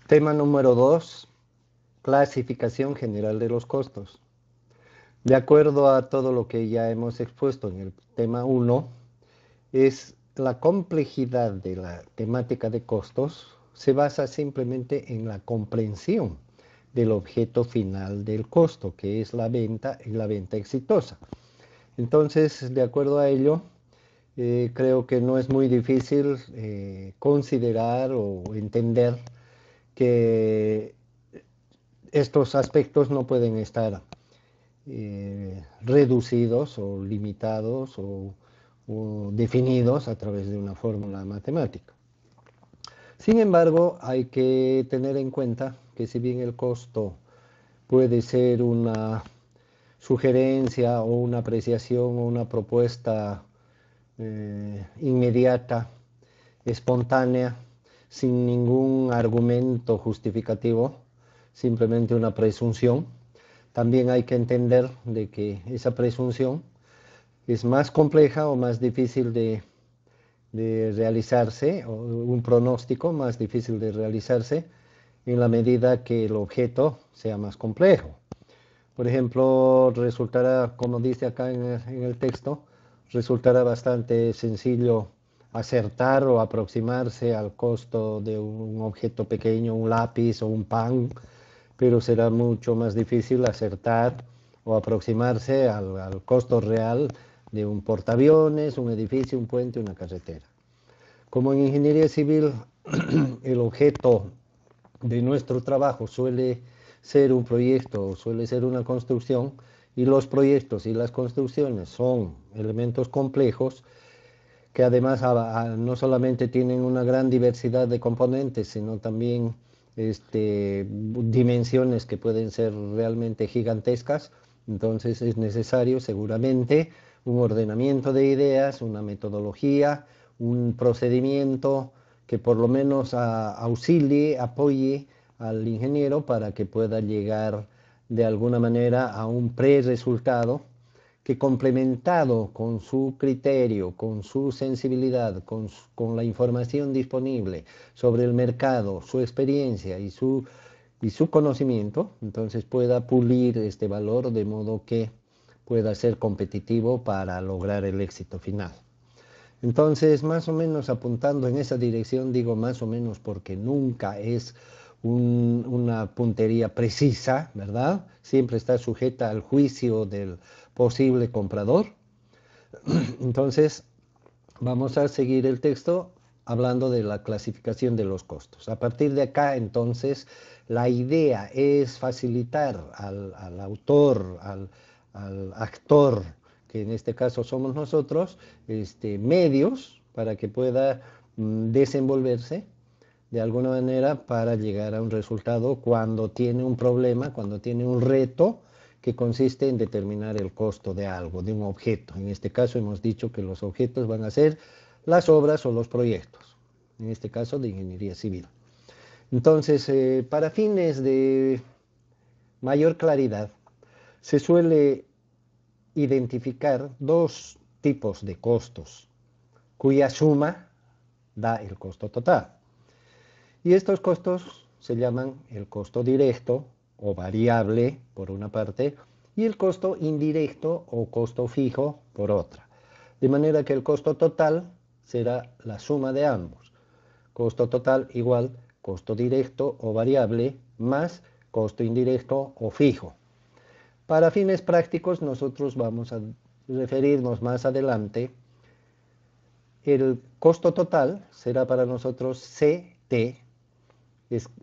Tema número 2, clasificación general de los costos. De acuerdo a todo lo que ya hemos expuesto en el tema 1, es la complejidad de la temática de costos se basa simplemente en la comprensión del objeto final del costo, que es la venta y la venta exitosa. Entonces, de acuerdo a ello, creo que no es muy difícil considerar o entender que estos aspectos no pueden estar reducidos o limitados o definidos a través de una fórmula matemática. Sin embargo, hay que tener en cuenta que si bien el costo puede ser una sugerencia o una apreciación o una propuesta inmediata, espontánea, sin ningún argumento justificativo, simplemente una presunción, también hay que entender de que esa presunción es más compleja o más difícil de realizarse, o un pronóstico más difícil de realizarse en la medida que el objeto sea más complejo. Por ejemplo, resultará, como dice acá en el texto, resultará bastante sencillo acertar o aproximarse al costo de un objeto pequeño, un lápiz o un pan, pero será mucho más difícil acertar o aproximarse al costo real de un portaaviones, un edificio, un puente, una carretera. Como en ingeniería civil, el objeto de nuestro trabajo suele ser un proyecto, suele ser una construcción, y los proyectos y las construcciones son elementos complejos que además no solamente tienen una gran diversidad de componentes, sino también dimensiones que pueden ser realmente gigantescas. Entonces es necesario seguramente un ordenamiento de ideas, una metodología, un procedimiento que por lo menos auxilie, apoye al ingeniero para que pueda llegar de alguna manera a un pre-resultado que complementado con su criterio, con su sensibilidad, con la información disponible sobre el mercado, su experiencia y su conocimiento, entonces pueda pulir este valor de modo que pueda ser competitivo para lograr el éxito final. Entonces, más o menos apuntando en esa dirección, digo más o menos porque nunca es una puntería precisa, ¿verdad? Siempre está sujeta al juicio del posible comprador. Entonces, vamos a seguir el texto hablando de la clasificación de los costos. A partir de acá, entonces, la idea es facilitar al autor, al actor, que en este caso somos nosotros, medios para que pueda desenvolverse de alguna manera para llegar a un resultado cuando tiene un problema, cuando tiene un reto que consiste en determinar el costo de algo, de un objeto. En este caso hemos dicho que los objetos van a ser las obras o los proyectos, en este caso de ingeniería civil. Entonces, para fines de mayor claridad, se suele identificar dos tipos de costos, cuya suma da el costo total. Y estos costos se llaman el costo directo o variable, por una parte, y el costo indirecto o costo fijo, por otra. De manera que el costo total será la suma de ambos. Costo total igual costo directo o variable más costo indirecto o fijo. Para fines prácticos, nosotros vamos a referirnos más adelante. El costo total será para nosotros CT,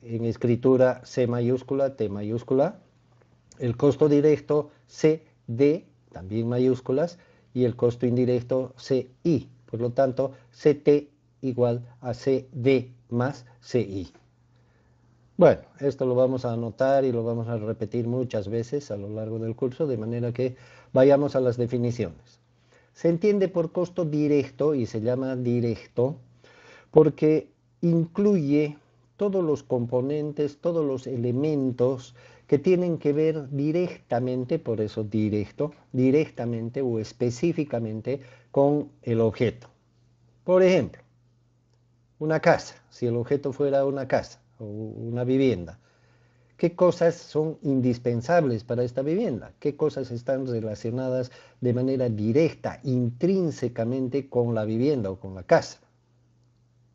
en escritura C mayúscula, T mayúscula, el costo directo CD, también mayúsculas, y el costo indirecto CI. Por lo tanto, CT igual a CD más CI. Bueno, esto lo vamos a anotar y lo vamos a repetir muchas veces a lo largo del curso, de manera que vayamos a las definiciones. Se entiende por costo directo y se llama directo porque incluye todos los componentes, todos los elementos que tienen que ver directamente, por eso directo, directamente o específicamente con el objeto. Por ejemplo, una casa, si el objeto fuera una casa, o una vivienda. ¿Qué cosas son indispensables para esta vivienda? ¿Qué cosas están relacionadas de manera directa, intrínsecamente con la vivienda o con la casa?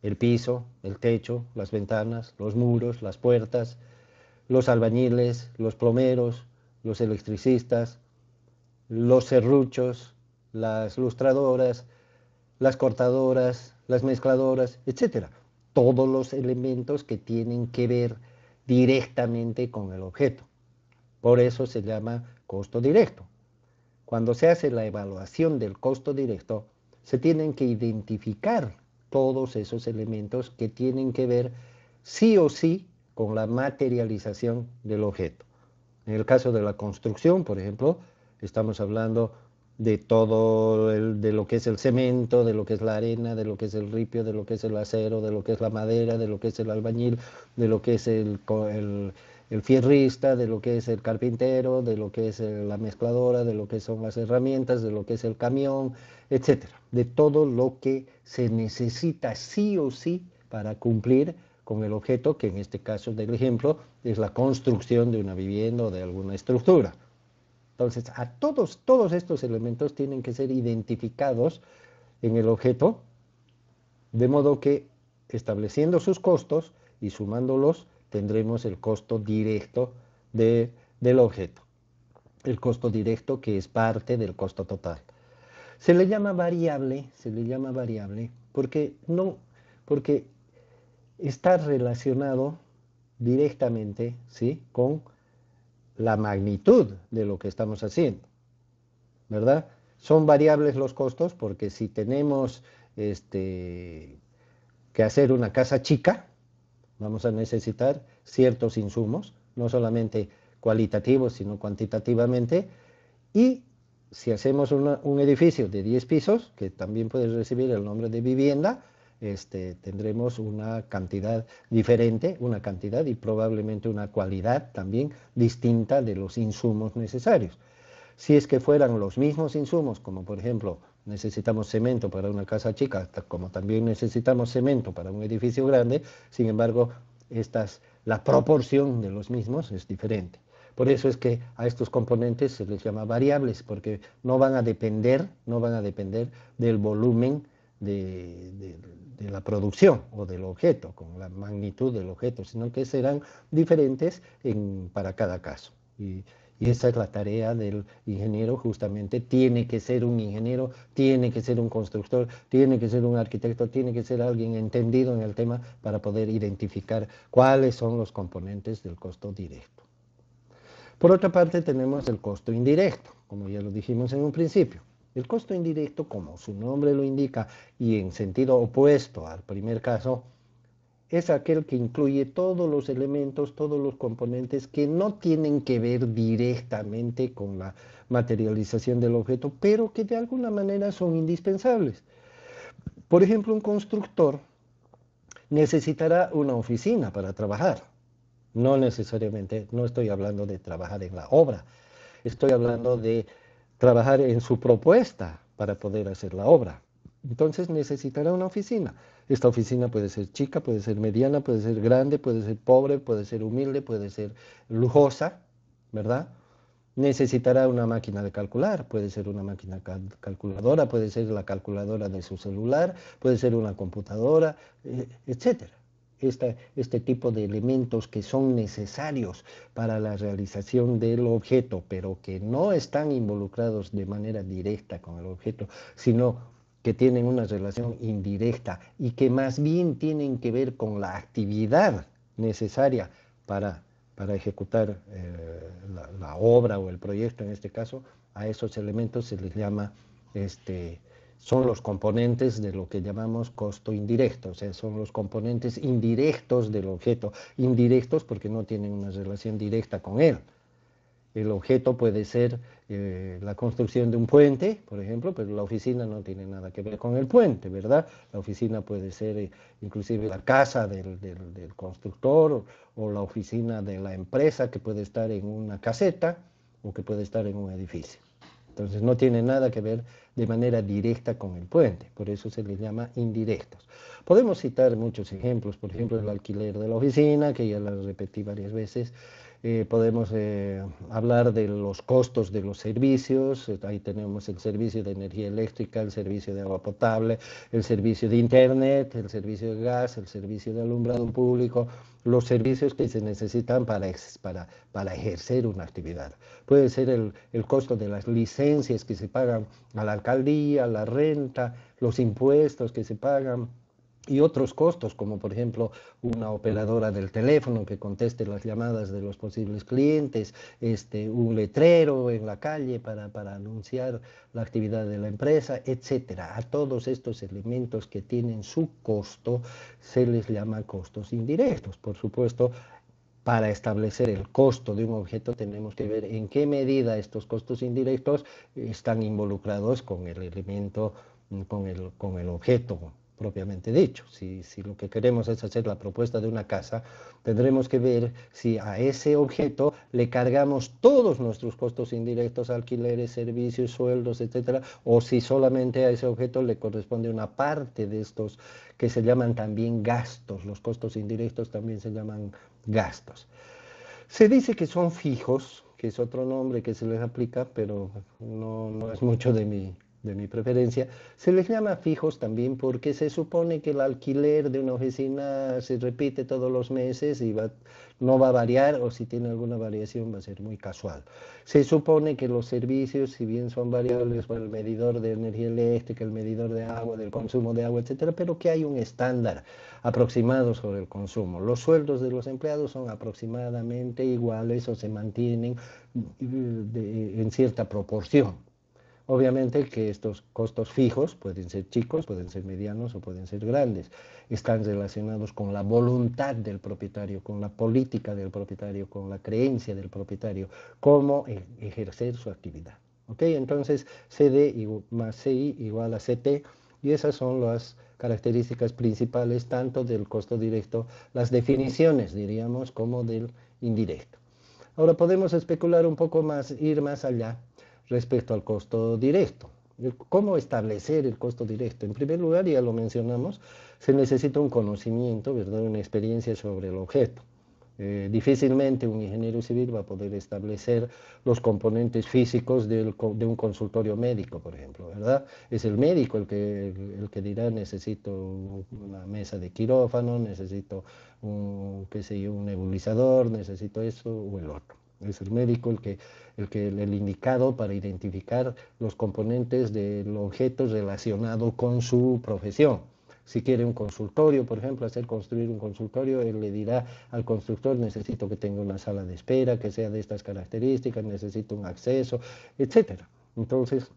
El piso, el techo, las ventanas, los muros, las puertas, los albañiles, los plomeros, los electricistas, los serruchos, las lustradoras, las cortadoras, las mezcladoras, etcétera. Todos los elementos que tienen que ver directamente con el objeto. Por eso se llama costo directo. Cuando se hace la evaluación del costo directo, se tienen que identificar todos esos elementos que tienen que ver sí o sí con la materialización del objeto. En el caso de la construcción, por ejemplo, estamos hablando de todo, de lo que es el cemento, de lo que es la arena, de lo que es el ripio, de lo que es el acero, de lo que es la madera, de lo que es el albañil, de lo que es el fierrista, de lo que es el carpintero, de lo que es la mezcladora, de lo que son las herramientas, de lo que es el camión, etcétera. De todo lo que se necesita sí o sí para cumplir con el objeto, que en este caso del ejemplo es la construcción de una vivienda o de alguna estructura. Entonces, todos estos elementos tienen que ser identificados en el objeto, de modo que estableciendo sus costos y sumándolos tendremos el costo directo del objeto. El costo directo que es parte del costo total. Se le llama variable porque está relacionado directamente, ¿sí?, con la magnitud de lo que estamos haciendo, ¿verdad? Son variables los costos porque si tenemos que hacer una casa chica, vamos a necesitar ciertos insumos, no solamente cualitativos, sino cuantitativamente, y si hacemos un edificio de 10 pisos, que también puede recibir el nombre de vivienda, tendremos una cantidad diferente, una cantidad y probablemente una cualidad también distinta de los insumos necesarios. Si es que fueran los mismos insumos, como por ejemplo necesitamos cemento para una casa chica, como también necesitamos cemento para un edificio grande, sin embargo, la proporción de los mismos es diferente. Por eso es que a estos componentes se les llama variables, porque no van a depender del volumen de la producción o del objeto, con la magnitud del objeto, sino que serán diferentes para cada caso. Y esa es la tarea del ingeniero, justamente. Tiene que ser un ingeniero, tiene que ser un constructor, tiene que ser un arquitecto, tiene que ser alguien entendido en el tema para poder identificar cuáles son los componentes del costo directo. Por otra parte, tenemos el costo indirecto, como ya lo dijimos en un principio. El costo indirecto, como su nombre lo indica, y en sentido opuesto al primer caso, es aquel que incluye todos los elementos, todos los componentes que no tienen que ver directamente con la materialización del objeto, pero que de alguna manera son indispensables. Por ejemplo, un constructor necesitará una oficina para trabajar. No necesariamente, no estoy hablando de trabajar en la obra, estoy hablando de trabajar en su propuesta para poder hacer la obra. Entonces necesitará una oficina. Esta oficina puede ser chica, puede ser mediana, puede ser grande, puede ser pobre, puede ser humilde, puede ser lujosa, ¿verdad? Necesitará una máquina de calcular, puede ser una máquina calculadora, puede ser la calculadora de su celular, puede ser una computadora, etcétera. Este tipo de elementos que son necesarios para la realización del objeto, pero que no están involucrados de manera directa con el objeto, sino que tienen una relación indirecta y que más bien tienen que ver con la actividad necesaria para ejecutar la obra o el proyecto en este caso. A esos elementos se les llama, son los componentes de lo que llamamos costo indirecto, o sea, son los componentes indirectos del objeto, indirectos porque no tienen una relación directa con él. El objeto puede ser la construcción de un puente, por ejemplo, pero la oficina no tiene nada que ver con el puente, ¿verdad? La oficina puede ser inclusive la casa del constructor o la oficina de la empresa que puede estar en una caseta o que puede estar en un edificio. Entonces no tiene nada que ver de manera directa con el puente, por eso se les llama indirectos. Podemos citar muchos ejemplos, por ejemplo el alquiler de la oficina, que ya lo repetí varias veces. Podemos hablar de los costos de los servicios, ahí tenemos el servicio de energía eléctrica, el servicio de agua potable, el servicio de internet, el servicio de gas, el servicio de alumbrado público, los servicios que se necesitan para ejercer una actividad. Puede ser el costo de las licencias que se pagan a la alcaldía, la renta, los impuestos que se pagan y otros costos, como por ejemplo una operadora del teléfono que conteste las llamadas de los posibles clientes, un letrero en la calle para anunciar la actividad de la empresa, etcétera. A todos estos elementos que tienen su costo se les llama costos indirectos. Por supuesto, para establecer el costo de un objeto tenemos que ver en qué medida estos costos indirectos están involucrados con el elemento, con el objeto propiamente dicho. Si lo que queremos es hacer la propuesta de una casa, tendremos que ver si a ese objeto le cargamos todos nuestros costos indirectos, alquileres, servicios, sueldos, etcétera, o si solamente a ese objeto le corresponde una parte de estos que se llaman también gastos. Los costos indirectos también se llaman gastos. Se dice que son fijos, que es otro nombre que se les aplica, pero no es mucho de mi preferencia. Se les llama fijos también porque se supone que el alquiler de una oficina se repite todos los meses y no va a variar, o si tiene alguna variación va a ser muy casual. Se supone que los servicios, si bien son variables por el medidor de energía eléctrica, el medidor de agua, del consumo de agua, etcétera, pero que hay un estándar aproximado sobre el consumo. Los sueldos de los empleados son aproximadamente iguales o se mantienen en cierta proporción. Obviamente que estos costos fijos pueden ser chicos, pueden ser medianos o pueden ser grandes. Están relacionados con la voluntad del propietario, con la política del propietario, con la creencia del propietario, cómo ejercer su actividad. ¿Ok? Entonces, CD más CI igual a CT, y esas son las características principales tanto del costo directo, las definiciones, diríamos, como del indirecto. Ahora podemos especular un poco más, ir más allá respecto al costo directo. ¿Cómo establecer el costo directo? En primer lugar, ya lo mencionamos, se necesita un conocimiento, ¿verdad? Una experiencia sobre el objeto. Difícilmente un ingeniero civil va a poder establecer los componentes físicos de un consultorio médico, por ejemplo, ¿verdad? Es el médico el que dirá necesito una mesa de quirófano, necesito qué sé yo, un nebulizador, necesito eso o el otro. Es el médico el indicado para identificar los componentes del objeto relacionado con su profesión. Si quiere un consultorio, por ejemplo, hacer construir un consultorio, él le dirá al constructor, necesito que tenga una sala de espera, que sea de estas características, necesito un acceso, etcétera. Entonces,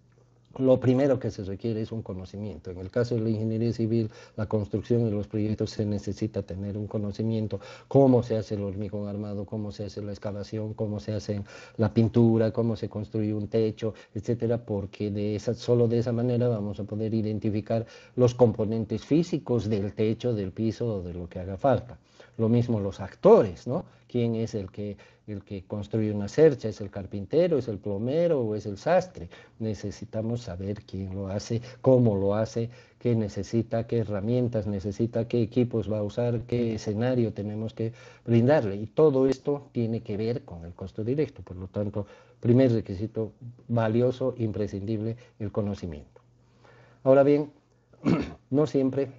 lo primero que se requiere es un conocimiento. En el caso de la ingeniería civil, la construcción y los proyectos se necesita tener un conocimiento, cómo se hace el hormigón armado, cómo se hace la excavación, cómo se hace la pintura, cómo se construye un techo, etcétera, porque solo de esa manera vamos a poder identificar los componentes físicos del techo, del piso o de lo que haga falta. Lo mismo los actores, ¿no? ¿Quién es el que construye una cercha? ¿Es el carpintero, es el plomero o es el sastre? Necesitamos saber quién lo hace, cómo lo hace, qué necesita, qué herramientas necesita, qué equipos va a usar, qué escenario tenemos que brindarle. Y todo esto tiene que ver con el costo directo. Por lo tanto, primer requisito valioso, imprescindible, el conocimiento. Ahora bien, no siempre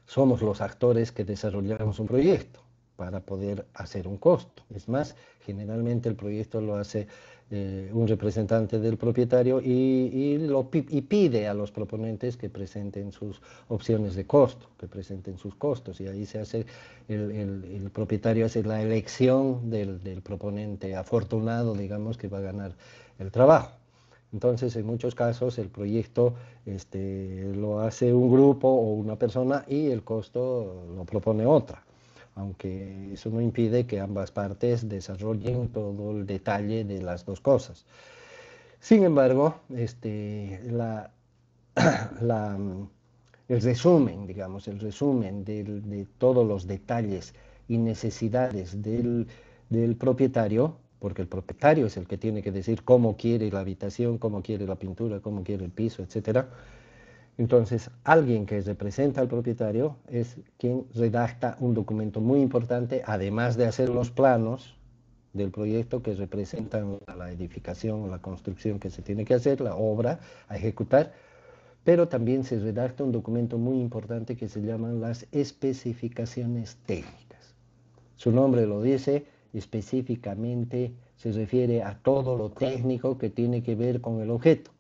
somos los actores que desarrollamos un proyecto para poder hacer un costo. Es más, generalmente el proyecto lo hace un representante del propietario y pide a los proponentes que presenten sus opciones de costo, que presenten sus costos, y ahí se hace, el propietario hace la elección del proponente afortunado, digamos, que va a ganar el trabajo. Entonces, en muchos casos, el proyecto lo hace un grupo o una persona y el costo lo propone otra, aunque eso no impide que ambas partes desarrollen todo el detalle de las dos cosas. Sin embargo, la, el resumen, digamos, el resumen de todos los detalles y necesidades del propietario porque el propietario es el que tiene que decir cómo quiere la habitación, cómo quiere la pintura, cómo quiere el piso, etc. Entonces, alguien que representa al propietario es quien redacta un documento muy importante, además de hacer los planos del proyecto que representan la edificación o la construcción que se tiene que hacer, la obra a ejecutar, pero también se redacta un documento muy importante que se llaman las especificaciones técnicas. Su nombre lo dice, específicamente se refiere a todo lo técnico que tiene que ver con el objeto.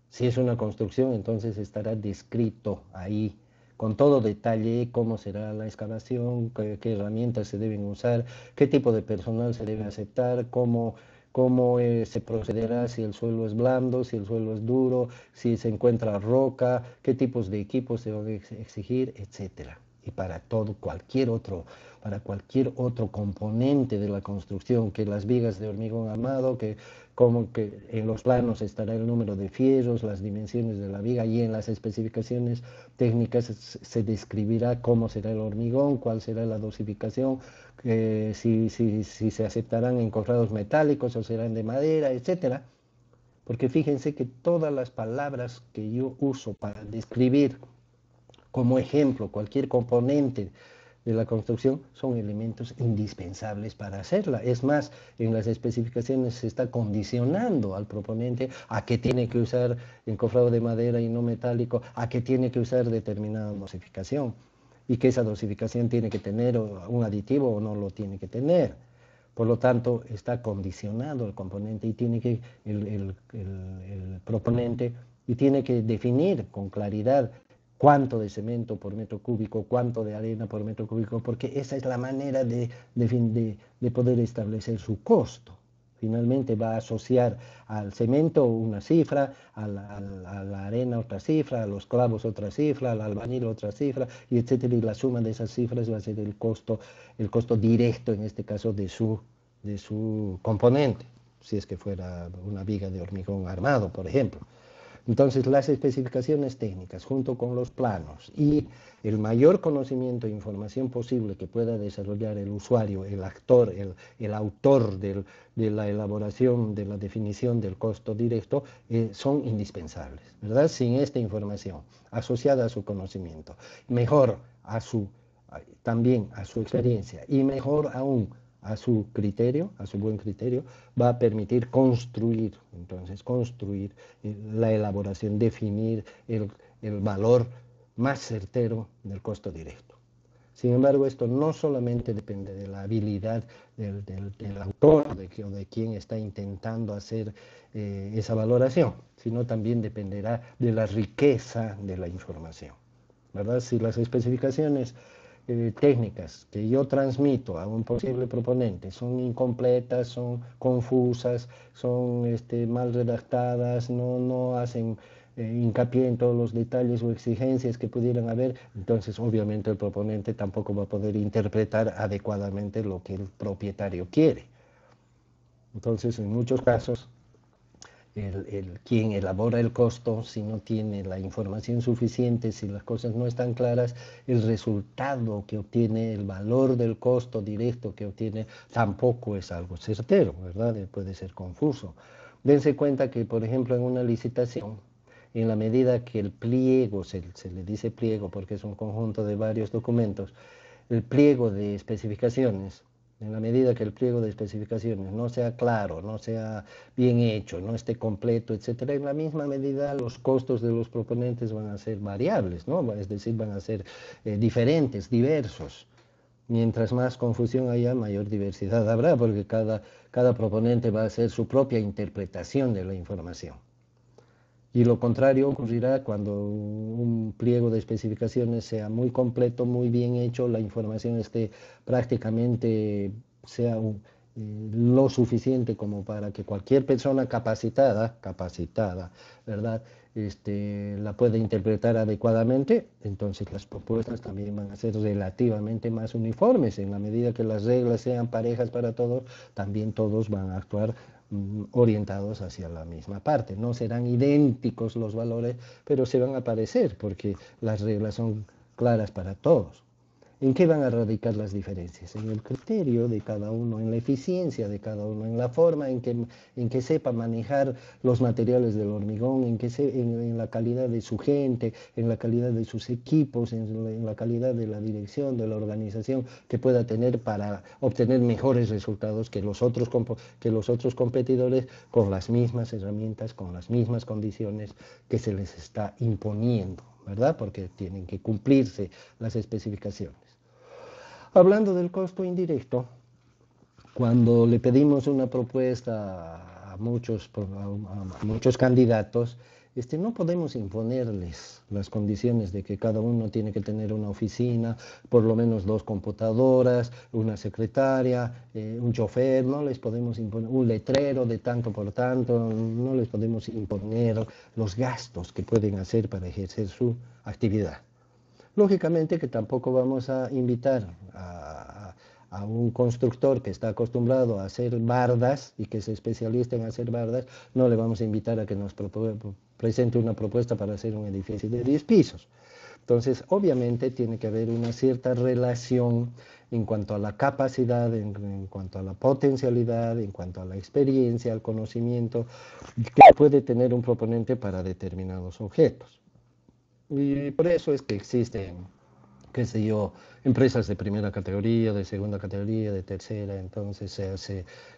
Si es una construcción, entonces estará descrito ahí con todo detalle cómo será la excavación, qué herramientas se deben usar, qué tipo de personal se debe aceptar, cómo se procederá si el suelo es blando, si el suelo es duro, si se encuentra roca, qué tipos de equipos se van a exigir, etcétera. Y para cualquier otro componente de la construcción, que las vigas de hormigón armado, como que en los planos estará el número de fierros, las dimensiones de la viga, y en las especificaciones técnicas se describirá cómo será el hormigón, cuál será la dosificación, si se aceptarán encorrados metálicos o serán de madera, etcétera. Porque fíjense que todas las palabras que yo uso para describir como ejemplo cualquier componente de la construcción son elementos indispensables para hacerla. Es más, en las especificaciones se está condicionando al proponente a que tiene que usar encofrado de madera y no metálico, a que tiene que usar determinada dosificación y que esa dosificación tiene que tener un aditivo o no lo tiene que tener. Por lo tanto, está condicionado el componente y tiene que el proponente y tiene que definir con claridad cuánto de cemento por metro cúbico, cuánto de arena por metro cúbico, porque esa es la manera de poder establecer su costo. Finalmente va a asociar al cemento una cifra, a la arena otra cifra, a los clavos otra cifra, al albañil otra cifra, y etcétera, y la suma de esas cifras va a ser el costo directo, en este caso, de su componente, si es que fuera una viga de hormigón armado, por ejemplo. Entonces, las especificaciones técnicas, junto con los planos y el mayor conocimiento e información posible que pueda desarrollar el usuario, el actor, el autor de la elaboración, de la definición del costo directo, son indispensables, ¿verdad? Sin esta información asociada a su conocimiento, mejor también a su experiencia y mejor aún a su criterio, a su buen criterio, va a permitir construir la elaboración, definir el valor más certero del costo directo. Sin embargo, esto no solamente depende de la habilidad del autor o de quien está intentando hacer esa valoración, sino también dependerá de la riqueza de la información, ¿verdad? Si las especificaciones técnicas que yo transmito a un posible proponente son incompletas, son confusas, son mal redactadas, no hacen hincapié en todos los detalles o exigencias que pudieran haber, entonces obviamente el proponente tampoco va a poder interpretar adecuadamente lo que el propietario quiere. Entonces, en muchos casos, quien elabora el costo, si no tiene la información suficiente, si las cosas no están claras, el resultado que obtiene, el valor del costo directo que obtiene, tampoco es algo certero, ¿verdad? Puede ser confuso. Dense cuenta que, por ejemplo, en una licitación, en la medida que el pliego, se le dice pliego porque es un conjunto de varios documentos, el pliego de especificaciones, en la medida que el pliego de especificaciones no sea claro, no sea bien hecho, no esté completo, etcétera, en la misma medida los costos de los proponentes van a ser variables, ¿no? Es decir, van a ser diferentes, diversos. Mientras más confusión haya, mayor diversidad habrá, porque cada proponente va a hacer su propia interpretación de la información. Y lo contrario ocurrirá cuando un pliego de especificaciones sea muy completo, muy bien hecho, la información esté prácticamente, lo suficiente como para que cualquier persona capacitada, ¿verdad? La pueda interpretar adecuadamente, entonces las propuestas también van a ser relativamente más uniformes. En la medida que las reglas sean parejas para todos, también todos van a actuar orientados hacia la misma parte. No serán idénticos los valores, pero se van a parecer porque las reglas son claras para todos. ¿En qué van a radicar las diferencias? En el criterio de cada uno, en la eficiencia de cada uno, en la forma en que sepa manejar los materiales del hormigón, en la calidad de su gente, en la calidad de sus equipos, en la calidad de la dirección, de la organización que pueda tener para obtener mejores resultados que los otros competidores con las mismas herramientas, con las mismas condiciones que se les está imponiendo, ¿verdad? Porque tienen que cumplirse las especificaciones. Hablando del costo indirecto, cuando le pedimos una propuesta a muchos candidatos, no podemos imponerles las condiciones de que cada uno tiene que tener una oficina, por lo menos 2 computadoras, una secretaria, un chofer, no les podemos imponer un letrero de tanto por tanto, no les podemos imponer los gastos que pueden hacer para ejercer su actividad. Lógicamente que tampoco vamos a invitar a un constructor que está acostumbrado a hacer bardas y que se especialista en hacer bardas, no le vamos a invitar a que nos presente una propuesta para hacer un edificio de 10 pisos. Entonces, obviamente tiene que haber una cierta relación en cuanto a la capacidad, en cuanto a la potencialidad, en cuanto a la experiencia, al conocimiento que puede tener un proponente para determinados objetos. Y por eso es que existen, qué sé yo, empresas de primera categoría, de segunda categoría, de tercera, entonces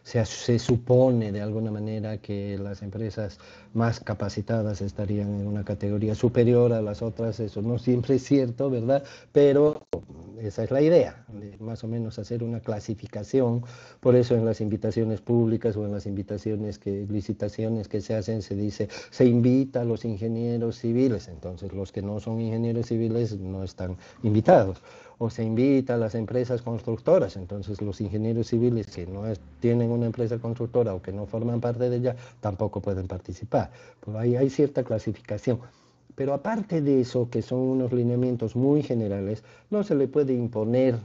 se supone de alguna manera que las empresas más capacitadas estarían en una categoría superior a las otras, eso no siempre es cierto, ¿verdad? Pero esa es la idea, de más o menos hacer una clasificación, por eso en las invitaciones públicas o en las licitaciones que se hacen se dice, se invita a los ingenieros civiles, entonces los que no son ingenieros civiles no están invitados, o se invita a las empresas constructoras, entonces los ingenieros civiles que no tienen una empresa constructora o que no forman parte de ella tampoco pueden participar, pues ahí hay cierta clasificación. Pero aparte de eso, que son unos lineamientos muy generales, no se le puede imponer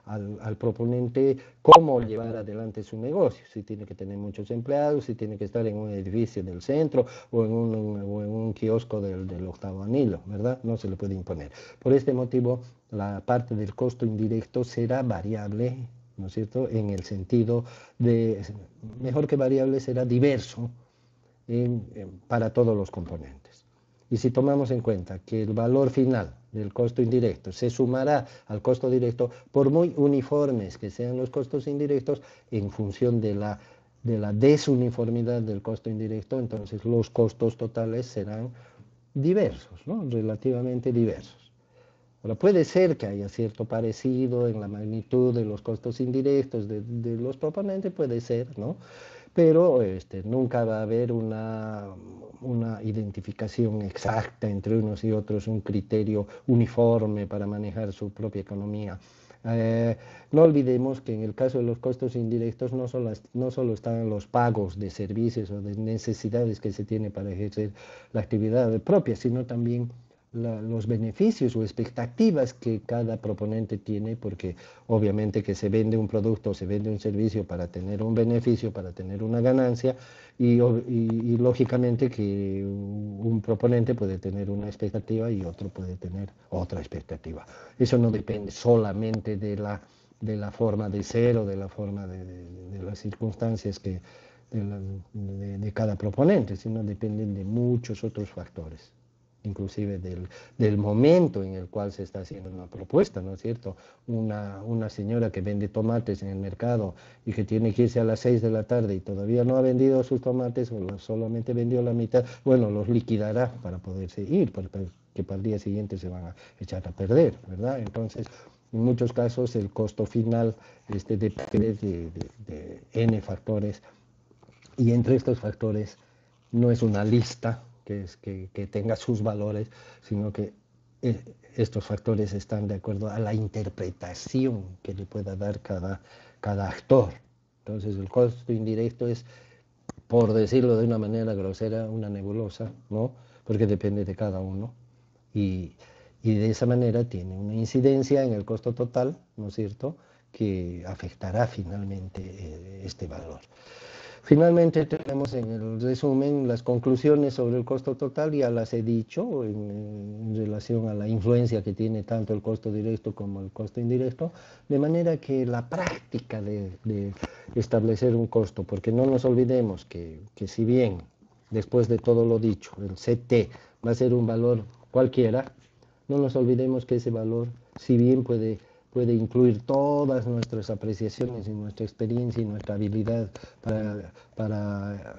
al proponente cómo llevar adelante su negocio, si tiene que tener muchos empleados, si tiene que estar en un edificio del centro o en un kiosco del octavo anillo, ¿verdad? No se le puede imponer. Por este motivo, la parte del costo indirecto será variable, ¿no es cierto?, en el sentido de, mejor que variable, será diverso para todos los componentes. Y si tomamos en cuenta que el valor final del costo indirecto se sumará al costo directo, por muy uniformes que sean los costos indirectos, en función de la desuniformidad del costo indirecto, entonces los costos totales serán diversos, ¿no? Relativamente diversos. Ahora, puede ser que haya cierto parecido en la magnitud de los costos indirectos de los proponentes, puede ser, ¿no? Pero nunca va a haber una identificación exacta entre unos y otros, un criterio uniforme para manejar su propia economía. No olvidemos que en el caso de los costos indirectos no solo están los pagos de servicios o de necesidades que se tiene para ejercer la actividad propia, sino también los beneficios o expectativas que cada proponente tiene, porque obviamente que se vende un producto, se vende un servicio para tener un beneficio, para tener una ganancia, y lógicamente que un proponente puede tener una expectativa y otro puede tener otra expectativa. Eso no depende solamente de la forma de ser o de la forma de las circunstancias de cada proponente, sino dependen de muchos otros factores, inclusive del momento en el cual se está haciendo una propuesta, ¿no es cierto? Una señora que vende tomates en el mercado y que tiene que irse a las 6 de la tarde y todavía no ha vendido sus tomates o solamente vendió la mitad, bueno, los liquidará para poderse ir, porque para el día siguiente se van a echar a perder, ¿verdad? Entonces, en muchos casos el costo final depende de N factores, y entre estos factores no es una lista que tenga sus valores, sino que estos factores están de acuerdo a la interpretación que le pueda dar cada actor. Entonces el costo indirecto es, por decirlo de una manera grosera, una nebulosa, ¿no? Porque depende de cada uno. Y, y de esa manera tiene una incidencia en el costo total, ¿no es cierto?, que afectará finalmente este valor. Finalmente tenemos en el resumen las conclusiones sobre el costo total, ya las he dicho en relación a la influencia que tiene tanto el costo directo como el costo indirecto, de manera que la práctica de establecer un costo, porque no nos olvidemos que si bien después de todo lo dicho, el CT va a ser un valor cualquiera, no nos olvidemos que ese valor, si bien puede incluir todas nuestras apreciaciones y nuestra experiencia y nuestra habilidad para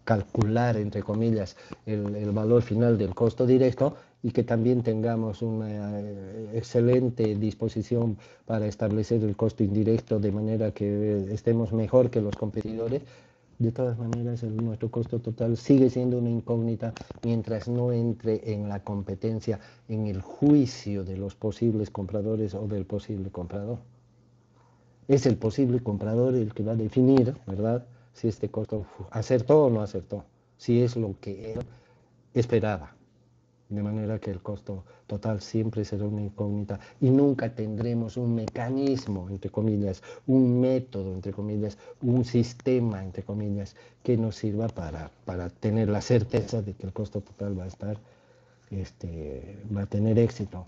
calcular, entre comillas, el valor final del costo directo, y que también tengamos una excelente disposición para establecer el costo indirecto de manera que estemos mejor que los competidores. De todas maneras, nuestro costo total sigue siendo una incógnita mientras no entre en la competencia, en el juicio de los posibles compradores o del posible comprador. Es el posible comprador el que va a definir, ¿verdad?, si este costo acertó o no acertó, si es lo que él esperaba. De manera que el costo total siempre será una incógnita y nunca tendremos un mecanismo, entre comillas, un método, entre comillas, un sistema, entre comillas, que nos sirva para tener la certeza de que el costo total va a tener éxito.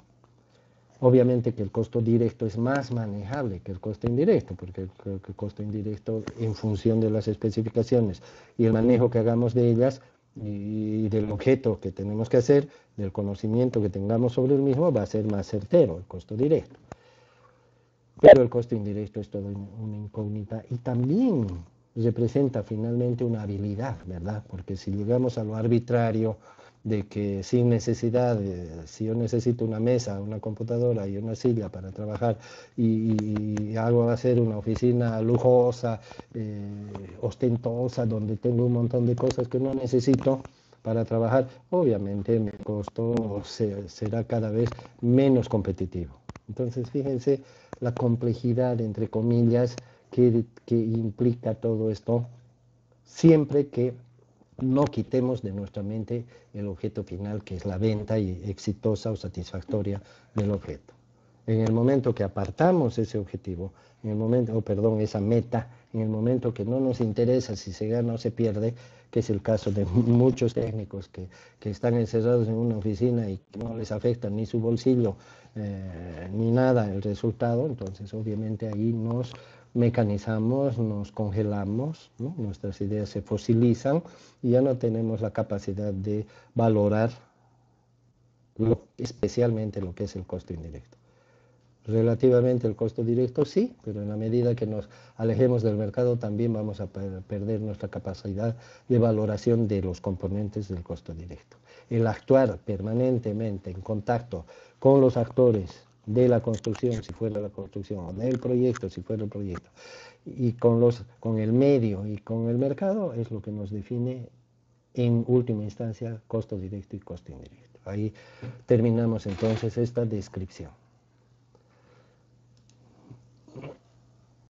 Obviamente que el costo directo es más manejable que el costo indirecto, porque creo que el costo indirecto, en función de las especificaciones y el manejo que hagamos de ellas y del objeto que tenemos que hacer, del conocimiento que tengamos sobre el mismo, va a ser más certero el costo directo. Pero el costo indirecto es toda una incógnita y también representa finalmente una habilidad, ¿verdad? Porque si llegamos a lo arbitrario de que sin necesidad, si yo necesito una mesa, una computadora y una silla para trabajar y hago hacer una oficina lujosa, ostentosa, donde tengo un montón de cosas que no necesito para trabajar, obviamente mi costo será cada vez menos competitivo. Entonces, fíjense la complejidad, entre comillas, que implica todo esto, siempre que no quitemos de nuestra mente el objeto final, que es la venta exitosa o satisfactoria del objeto. En el momento que apartamos ese objetivo, en el momento, esa meta, en el momento que no nos interesa si se gana o se pierde, que es el caso de muchos técnicos que están encerrados en una oficina y que no les afecta ni su bolsillo ni nada el resultado, entonces obviamente ahí nos mecanizamos, nos congelamos, ¿no? Nuestras ideas se fosilizan y ya no tenemos la capacidad de valorar especialmente lo que es el costo indirecto. Relativamente el costo directo sí, pero en la medida que nos alejemos del mercado también vamos a perder nuestra capacidad de valoración de los componentes del costo directo. El actuar permanentemente en contacto con los actores de la construcción, si fuera la construcción, o del proyecto, si fuera el proyecto, y con el medio y con el mercado, es lo que nos define en última instancia costo directo y costo indirecto. Ahí terminamos entonces esta descripción.